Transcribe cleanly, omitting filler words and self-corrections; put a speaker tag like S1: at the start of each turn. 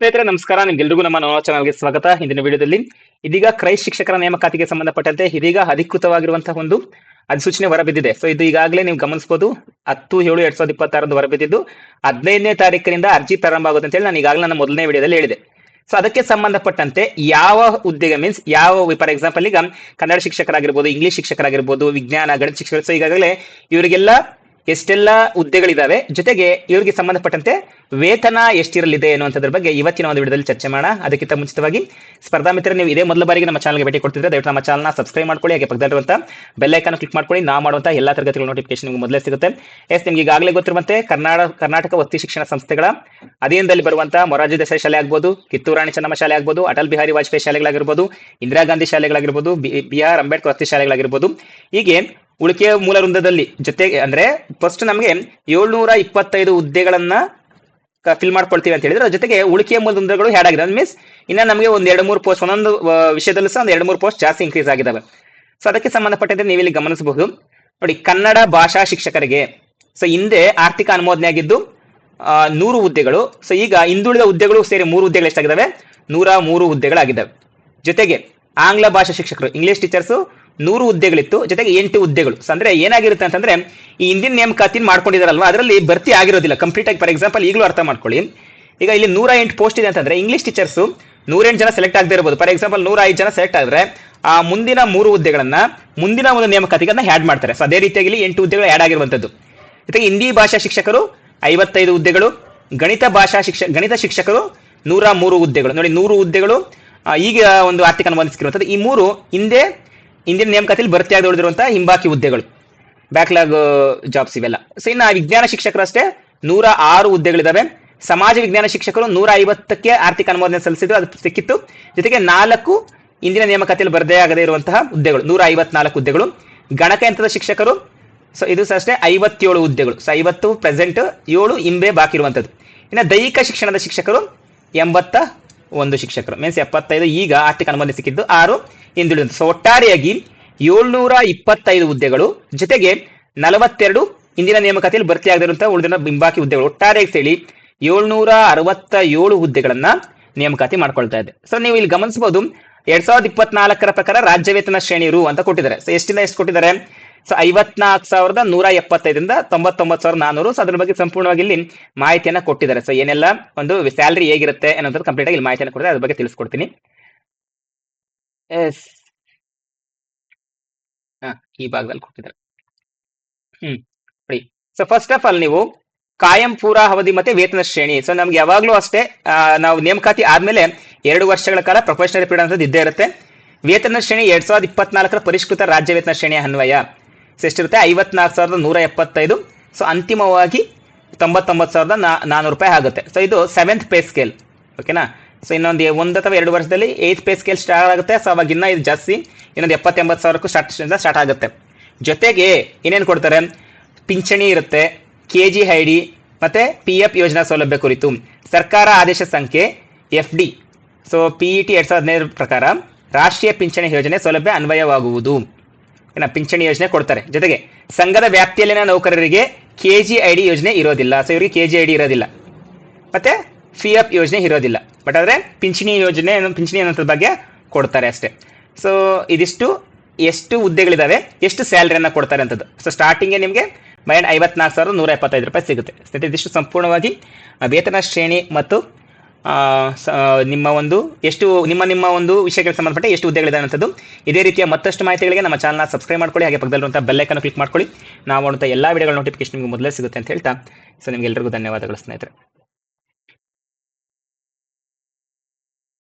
S1: ಸ್ನೇಹಿತರೆ ನಮಸ್ಕಾರ, ನಿಮ್ಗೆಲ್ರಿಗೂ ನಮ್ಮ ನವ ಚಾನಲ್ಗೆ ಸ್ವಾಗತ. ಇಂದಿನ ವಿಡಿಯೋದಲ್ಲಿ ಇದೀಗ ಕ್ರೈಸ್ಟ್ ಶಿಕ್ಷಕರ ನೇಮಕಾತಿಗೆ ಸಂಬಂಧಪಟ್ಟಂತೆ ಇದೀಗ ಅಧಿಕೃತವಾಗಿರುವಂತಹ ಒಂದು ಅಧಿಸೂಚನೆ ಹೊರಬಿದ್ದಿದೆ. ಸೊ ಇದು ಈಗಾಗಲೇ ನೀವು ಗಮನಿಸಬಹುದು, 10/7/2026 ಹೊರಬಿದ್ದಿದ್ದು 15ನೇ ತಾರೀಕಿನಿಂದ ಅರ್ಜಿ ಪ್ರಾರಂಭ ಆಗುತ್ತೆ ಅಂತ ಹೇಳಿ ನಾನು ಈಗಾಗಲೇ ನನ್ನ ಮೊದಲನೇ ವಿಡಿಯೋದಲ್ಲಿ ಹೇಳಿದೆ. ಸೊ ಅದಕ್ಕೆ ಸಂಬಂಧಪಟ್ಟಂತೆ ಯಾವ ಹುದ್ದೆಗೆ ಮೀನ್ಸ್ ಯಾವ, ಫಾರ್ ಎಕ್ಸಾಂಪಲ್ ಈಗ ಕನ್ನಡ ಶಿಕ್ಷಕರಾಗಿರ್ಬೋದು, ಇಂಗ್ಲಿಷ್ ಶಿಕ್ಷಕರಾಗಿರ್ಬೋದು, ವಿಜ್ಞಾನ ಗಣಿತ ಶಿಕ್ಷಕರು, ಸೊ ಈಗಾಗಲೇ ಇವರಿಗೆಲ್ಲ ಎಷ್ಟೆಲ್ಲ ಹುದ್ದೆಗಳಿದಾವೆ, ಜೊತೆಗೆ ಇವರಿಗೆ ಸಂಬಂಧಪಟ್ಟಂತೆ ವೇತನ ಎಷ್ಟಿರಲಿದೆ ಅನ್ನುವಂಥದ್ರ ಬಗ್ಗೆ ಇವತ್ತಿನ ಒಂದು ವಿಡಿಯೋದಲ್ಲಿ ಚರ್ಚೆ ಮಾಡೋಣ. ಅದಕ್ಕಿಂತ ಮುಂಚಿತವಾಗಿ ಸ್ಪರ್ಧಾ ಮಿತ್ರ, ನೀವು ಇದೇ ಮೊದಲ ಬಾರಿಗೆ ನಮ್ಮ ಚಾನಲ್ಗೆ ಭೇಟಿ ಕೊಡ್ತಿದ್ರೆ ದಯವಿಟ್ಟು ನಮ್ಮ ಚಾನಲ್ನ ಸಬ್ಸ್ಕ್ರೈಬ್ ಮಾಡ್ಕೊಳ್ಳಿ. ಹಾಗೆ ಪಕ್ಕದಲ್ಲಿರುವಂತಹ ಬೆಲ್ ಐಕಾನ್ ಕ್ಲಿಕ್ ಮಾಡ್ಕೊಳ್ಳಿ. ನಾವು ಮಾಡುವಂತಹ ಎಲ್ಲಾ ತರಗತಿಗಳ ನೋಟಿಫಿಕೇಶನ್ ನಿಮಗೆ ಮೊದಲೇ ಸಿಗುತ್ತೆ. ನಿಮ್ಗೆ ಈಗಾಗಲೇ ಗೊತ್ತಿರುವಂತೆ ಕರ್ನಾಟಕ ವಸತಿ ಶಿಕ್ಷಣ ಸಂಸ್ಥೆಗಳ ಅಧೀನದಲ್ಲಿ ಬರುವಂತಹ ಮೊರಾರ್ಜಿ ದೇಸಾಯಿ ಶಾಲೆ ಆಗ್ಬೋದು, ಕಿತ್ತೂರು ರಾಣಿ ಚೆನ್ನಮ್ಮ ಶಾಲೆ ಆಗ್ಬೋದು, ಅಟಲ್ ಬಿಹಾರಿ ವಾಜಪೇಯಿ ಶಾಲೆಗಳಾಗಿರ್ಬೋದು, ಇಂದಿರಾ ಗಾಂಧಿ ಶಾಲೆಗಳಾಗಿರ್ಬೋದು, BR ಅಂಬೇಡ್ಕರ್ ವಸತಿ ಶಾಲೆಗಳಾಗಿರ್ಬೋದು, ಹೀಗೆ ಉಳಿಕೆಯ ಮೂಲ ವೃಂದದಲ್ಲಿ ಜೊತೆಗೆ ಅಂದ್ರೆ ಫಸ್ಟ್ ನಮಗೆ 725 ಹುದ್ದೆಗಳನ್ನ ಫಿಲ್ ಮಾಡ್ಕೊಳ್ತೀವಿ ಅಂತ ಹೇಳಿದ್ರೆ, ಜೊತೆಗೆ ಉಳಿಕೆಯ ಮೂಲ ವೃಂದಗಳು ಹ್ಯಾಡ್ ಆಗಿದೆ. ಮೀನ್ಸ್ ಇನ್ನ ನಮಗೆ ಒಂದ್ 2-3 ಪೋಸ್ಟ್, ಒಂದೊಂದು ವಿಷಯದಲ್ಲೂ ಸಹ ಒಂದ್ 2-3 ಪೋಸ್ಟ್ ಜಾಸ್ತಿ ಇನ್ಕ್ರೀಸ್ ಆಗಿದ್ದಾವೆ. ಸೊ ಅದಕ್ಕೆ ಸಂಬಂಧಪಟ್ಟಂತೆ ನೀವು ಇಲ್ಲಿ ಗಮನಿಸಬಹುದು ನೋಡಿ, ಕನ್ನಡ ಭಾಷಾ ಶಿಕ್ಷಕರಿಗೆ ಸೊ ಹಿಂದೆ ಆರ್ಥಿಕ ಅನುಮೋದನೆ ಆಗಿದ್ದು 100 ಹುದ್ದೆಗಳು. ಸೊ ಈಗ ಹಿಂದುಳಿದ ಹುದ್ದೆಗಳು ಸೇರಿ 3 ಹುದ್ದೆಗಳು ಎಷ್ಟಾಗಿದ್ದಾವೆ, 103 ಹುದ್ದೆಗಳಾಗಿದ್ದಾವೆ. ಜೊತೆಗೆ ಆಂಗ್ಲ ಭಾಷಾ ಶಿಕ್ಷಕರು, ಇಂಗ್ಲಿಷ್ ಟೀಚರ್ಸ್ 100 ಹುದ್ದೆಗಳಿತ್ತು, ಜೊತೆಗೆ 8 ಹುದ್ದೆಗಳು. ಅಂದ್ರೆ ಏನಾಗಿರುತ್ತೆ ಅಂತಂದ್ರೆ, ಈ ಹಿಂದಿನ ನೇಮಕಾತಿ ಮಾಡ್ಕೊಂಡಿದಾರಲ್ವಾ, ಅದರಲ್ಲಿ ಭರ್ತಿ ಆಗಿರೋದಿಲ್ಲ ಕಂಪ್ಲೀಟ್ ಆಗಿ. ಫಾರ್ ಎಕ್ಸಾಂಪಲ್ ಈಗಲೂ ಅರ್ಥ ಮಾಡ್ಕೊಳ್ಳಿ, ಈಗ ಇಲ್ಲಿ 108 ಪೋಸ್ಟ್ ಇದೆ ಅಂತಂದ್ರೆ ಇಂಗ್ಲಿಷ್ ಟೀಚರ್ಸ್ 108 ಜನ ಸೆಲೆಕ್ಟ್ ಆಗದೆ ಇರಬಹುದು. ಫಾರ್ ಎಕ್ಸಾಂಪಲ್ 105 ಜನ ಸೆಲೆಕ್ಟ್ ಆದ್ರೆ ಆ ಮುಂದಿನ 3 ಹುದ್ದೆಗಳನ್ನ ಮುಂದಿನ ಒಂದು ನೇಮಕಾತಿಗೆ ಆಡ್ ಮಾಡ್ತಾರೆ. ಸೊ ಅದೇ ರೀತಿಯಾಗಿ ಇಲ್ಲಿ 8 ಹುದ್ದೆಗಳು ಆಡ್ ಆಗಿರುವಂತದ್ದು. ಜೊತೆಗೆ ಹಿಂದಿ ಭಾಷಾ ಶಿಕ್ಷಕರು 55 ಹುದ್ದೆಗಳು, ಗಣಿತ ಶಿಕ್ಷಕರು 103 ಹುದ್ದೆಗಳು. ನೋಡಿ 100 ಹುದ್ದೆಗಳು ಈಗ ಒಂದು ಆರ್ಥಿಕ ಅನುಮೋದನೆ ಸಿಕ್ಕಿರುವಂತದ್ದು. ಈ 3 ಹಿಂದಿನ ನೇಮಕಾತಿಯಲ್ಲಿ ಭರ್ತಿ ಆಗಿ ಉಳಿದಿರುವಂತಹ ಹಿಂಬಾಕಿ ಹುದ್ದೆಗಳು, ಬ್ಯಾಕ್ಲಾಗ್ ಜಾಬ್ಸ್ ಇವೆಲ್ಲ. ಸೊ ಇನ್ನು ವಿಜ್ಞಾನ ಶಿಕ್ಷಕರು ಅಷ್ಟೇ 106 ಹುದ್ದೆಗಳಿದಾವೆ. ಸಮಾಜ ವಿಜ್ಞಾನ ಶಿಕ್ಷಕರು 150ಕ್ಕೆ ಆರ್ಥಿಕ ಅನುಮೋದನೆ ಸಲ್ಲಿಸಿದ್ರು, ಅದು ಸಿಕ್ಕಿತ್ತು. ಜೊತೆಗೆ 4 ಇಂದಿನ ನೇಮಕಾತಿಯಲ್ಲಿ ಭರ್ತಿ ಆಗದೇ ಇರುವಂತಹ ಹುದ್ದೆಗಳು, 154 ಹುದ್ದೆಗಳು. ಗಣಕಯಂತ್ರದ ಶಿಕ್ಷಕರು ಸೊ ಇದು ಸಹ ಅಷ್ಟೇ 57 ಹುದ್ದೆಗಳು. ಸೊ 50 ಪ್ರೆಸೆಂಟ್, 7 ಹಿಂದೆ ಬಾಕಿ ಇರುವಂತದ್ದು. ಇನ್ನು ದೈಹಿಕ ಶಿಕ್ಷಣದ ಶಿಕ್ಷಕರು 81 ಶಿಕ್ಷಕರು, ಮೀನ್ಸ್ 75 ಈಗ ಆರ್ಥಿಕ ಅನುಮೋದನೆ ಸಿಕ್ಕಿದ್ದು, 6 ಹಿಂದುಳಿದ. ಸೊ ಒಟ್ಟಾರೆಯಾಗಿ 725 ಹುದ್ದೆಗಳು, ಜೊತೆಗೆ 42 ಇಂದಿನ ನೇಮಕಾತಿಯಲ್ಲಿ ಭರ್ತಿ ಆಗದಿರುವಂತಹ ಉಳಿದ ಹಿಂಬಾಕಿ ಹುದ್ದೆಗಳು, ಒಟ್ಟಾರೆಯಾಗಿ ಸೇರಿ 767 ಹುದ್ದೆಗಳನ್ನ ನೇಮಕಾತಿ ಮಾಡ್ಕೊಳ್ತಾ ಇದೆ. ಸೊ ನೀವು ಇಲ್ಲಿ ಗಮನಿಸಬಹುದು, 2024 ಪ್ರಕಾರ ರಾಜ್ಯ ವೇತನ ಶ್ರೇಣಿ ರು ಅಂತ ಕೊಟ್ಟಿದ್ದಾರೆ. ಸೊ ಎಷ್ಟಿಂದ ಎಷ್ಟು ಕೊಟ್ಟಿದ್ದಾರೆ, ಸೊ 54,175ರಿಂದ 99,400. ಸೊ ಅದ್ರ ಬಗ್ಗೆ ಸಂಪೂರ್ಣವಾಗಿ ಇಲ್ಲಿ ಮಾಹಿತಿಯನ್ನ ಕೊಟ್ಟಿದ್ದಾರೆ. ಸೊ ಏನೆಲ್ಲ ಒಂದು ಸ್ಯಾಲರಿ ಹೇಗಿರುತ್ತೆ ಅನ್ನೋದ್ರ ಕಂಪ್ಲೀಟ್ ಆಗಿ ಇಲ್ಲಿ ಮಾಹಿತಿಯನ್ನು ಕೊಟ್ಟಿದ್ದಾರೆ, ಅದ್ರ ಬಗ್ಗೆ ತಿಳಿಸ್ಕೊಡ್ತೀನಿ. ಈ ಭಾಗದಲ್ಲಿ ಕೊಟ್ಟಿದ್ದಾರೆ. ನೋಡಿ, ಸೊ ಫಸ್ಟ್ ಆಫ್ ಆಲ್ ನೀವು ಕಾಯಂ ಪೂರಾ ಅವಧಿ ಮತ್ತೆ ವೇತನ ಶ್ರೇಣಿ. ಸೊ ನಮ್ಗೆ ಯಾವಾಗ್ಲೂ ಅಷ್ಟೇ ನಾವು ನೇಮಕಾತಿ ಆದ್ಮೇಲೆ 2 ವರ್ಷಗಳ ಕಾಲ ಪ್ರೊಫೆಷನಲ್ ಪೀರಿಯಡ್ ಅಂತ ಇದ್ದೇ ಇರುತ್ತೆ. ವೇತನ ಶ್ರೇಣಿ 2024 ಪರಿಷ್ಕೃತ ರಾಜ್ಯ ವೇತನ ಶ್ರೇಣಿಯ ಅನ್ವಯ ಸೊ ಎಷ್ಟಿರುತ್ತೆ, 54,175. ಸೊ ಅಂತಿಮವಾಗಿ 99,400 ರೂಪಾಯಿ ಆಗುತ್ತೆ. ಸೊ ಇದು 7th ಪೇ ಸ್ಕೇಲ್, ಓಕೆನಾ. ಸೊ ಇನ್ನೊಂದು 1 ಅಥವಾ 2 ವರ್ಷದಲ್ಲಿ 8th ಪೇ ಸ್ಕೇಲ್ ಸ್ಟಾರ್ಟ್ ಆಗುತ್ತೆ. ಸೊ ಅವಾಗ ಇನ್ನ ಇದು ಜಾಸ್ತಿ, ಇನ್ನೊಂದು 70-80,000ಕ್ಕೂ ಸ್ಟಾರ್ಟ್ ಆಗುತ್ತೆ. ಜೊತೆಗೆ ಏನೇನು ಕೊಡ್ತಾರೆ, ಪಿಂಚಣಿ ಇರುತ್ತೆ, KGID ಮತ್ತೆ PF ಯೋಜನಾ ಸೌಲಭ್ಯ ಕುರಿತು ಸರ್ಕಾರ ಆದೇಶ ಸಂಖ್ಯೆ FD. ಸೊ PET 2015 ಪ್ರಕಾರ ರಾಷ್ಟ್ರೀಯ ಪಿಂಚಣಿ ಯೋಜನೆ ಸೌಲಭ್ಯ ಅನ್ವಯವಾಗುವುದು, ಪಿಂಚಣಿ ಯೋಜನೆ ಕೊಡ್ತಾರೆ. ಜೊತೆಗೆ ಸಂಘದ ವ್ಯಾಪ್ತಿಯಲ್ಲಿನ ನೌಕರರಿಗೆ KGID ಯೋಜನೆ ಇರೋದಿಲ್ಲ. ಸೊ ಇವರಿಗೆ KGID ಇರೋದಿಲ್ಲ, ಮತ್ತೆ PF ಯೋಜನೆ ಇರೋದಿಲ್ಲ. ಬಟ್ ಆದ್ರೆ ಪಿಂಚಣಿ ಅನ್ನೋದ್ರ ಬಗ್ಗೆ ಕೊಡ್ತಾರೆ ಅಷ್ಟೇ. ಸೊ ಇದಿಷ್ಟು ಎಷ್ಟು ಹುದ್ದೆಗಳಿದಾವೆ, ಎಷ್ಟು ಸ್ಯಾಲರಿಯನ್ನ ಕೊಡ್ತಾರೆ ಅಂತದ್ದು. ಸೊ ಸ್ಟಾರ್ಟಿಂಗ್ ನಿಮಗೆ 54,175 ರೂಪಾಯಿ ಸಿಗುತ್ತೆ. ಇದಿಷ್ಟು ಸಂಪೂರ್ಣವಾಗಿ ವೇತನ ಶ್ರೇಣಿ ಮತ್ತು ನಿಮ್ಮ ಒಂದು ವಿಷಯಗಳಿಗೆ ಸಂಬಂಧಪಟ್ಟ ಎಷ್ಟು ಹುದ್ದೆಗಳಿದೆ ಅಂತದ್ದು. ಇದೇ ರೀತಿಯ ಮತ್ತಷ್ಟು ಮಾಹಿತಿಗಳಿಗೆ ನಮ್ಮ ಚಾನಲ್ನ ಸಬ್ಸ್ಕ್ರೈಬ್ ಮಾಡ್ಕೊಳ್ಳಿ. ಹಾಗೆ ಪಕ್ಕದಲ್ಲಿರುವಂತಹ ಬೆಲ್ ಐಕಾನ್ ಕ್ಲಿಕ್ ಮಾಡ್ಕೊಳ್ಳಿ. ನಾವು ಮಾಡುವಂತಹ ಎಲ್ಲಾ ವಿಡಿಯೋಗಳ ನೋಟಿಫಿಕೇಶನ್ ನಿಮಗೆ ಮೊದಲೇ ಸಿಗುತ್ತೆ ಅಂತ ಹೇಳ್ತಾ, ಸೊ ನಿಮ್ಗೆಲ್ಲರಿಗೂ ಧನ್ಯವಾದಗಳು ಸ್ನೇಹಿತರೆ.